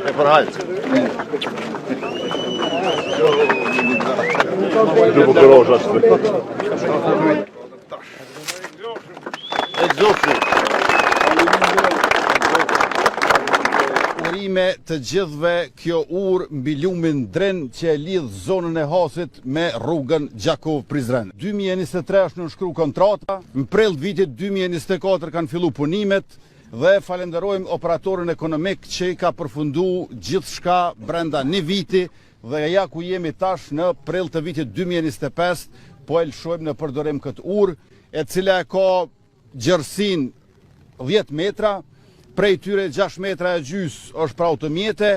E përhajt. Shumë kërosha që e zofi. Urime të gjithëve kjo urë mbi lumin Dren që e lidh zonën e Hasit me rrugën Gjakov-Prizren. 2023 është nënshkru kontrata, në prill vitit 2024 kanë fillu punimet dhe falenderojmë operatorën ekonomik që i ka përfundu gjithçka brenda një viti dhe ja ku jemi tash në prill të vitit 2025 po e lëshojmë në përdorim këtë urë e cila e ka gjersin 10 metra, prej tyre 6 metra e gjys është për automjete,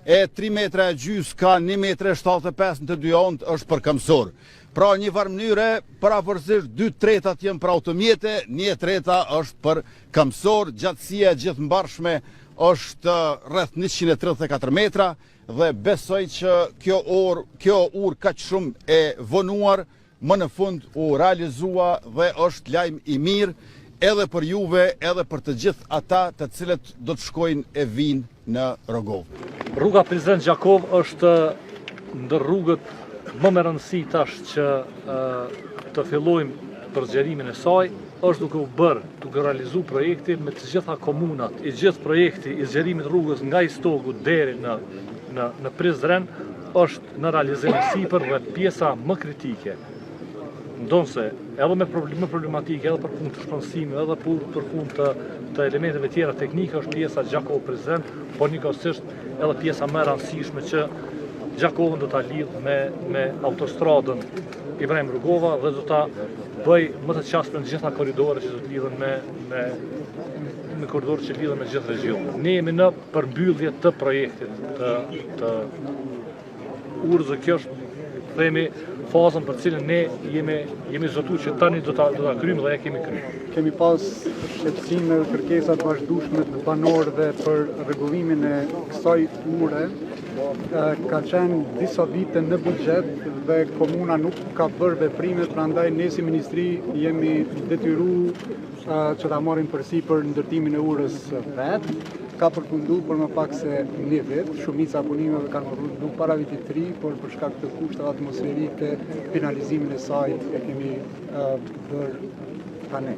e 3 metra e gjys ka 1,75 m në të dy anët është për këmsor. Pra një farë mënyre, paraportësisht 2/3 jenë për automjete, 1/3 është për këmsor, gjatësia gjithë mbarshme është rreth 134 metra dhe besoj që kjo urë kaq shumë e vonuar, më në fund u realizua dhe është lajm i mirë edhe për juve, edhe për të gjithë ata të cilët do të shkojnë e vinë në Rogov. Rruga Prizren-Gjakov është ndër rrugët më me rëndësi tash që të fillojmë përzgjerimin e saj, është duke u bërë, duke realizu projekti me të gjitha komunat, i gjithë projekti i zgjerimit rrugës nga Istogu deri në Prizren është në realizim sipër dhe pjesa më kritike. Ndonse, edhe me problematike, edhe për punë të shpronësimi, edhe për punë të elementeve tjera teknike është pjesa Gjakov-Prizren, por njëkohësisht edhe pjesa më e rëndësishme që Gjakovën do ta lidh me autostradën Ibrahim Rugova dhe do ta bëj më të qasme në gjitha korridore që do të lidhen me korridore që lidhen me gjithë regionin. Ne jemi në përmbyllje të projektit të urës dhe kjo është themi fazën për cilën ne jemi zotuar që tani do ta kryjmë dhe e kemi kryer. Kemi pas shqetësime dhe kërkesa të vazhdueshme të banorëve për rregullimin e kësaj ure. Ka qenë disa vite në buxhet dhe komuna nuk ka bërë veprime, prandaj ne si ministri jemi detyruar që ta marrim përsipër ndërtimin e urës vetë. Ka përfundu për më pak se një vit, shumica punimeve kanë përfundu para vitit 3, por për shkak të kushteve atmosferike, finalizimin e saj e kemi bërë tani.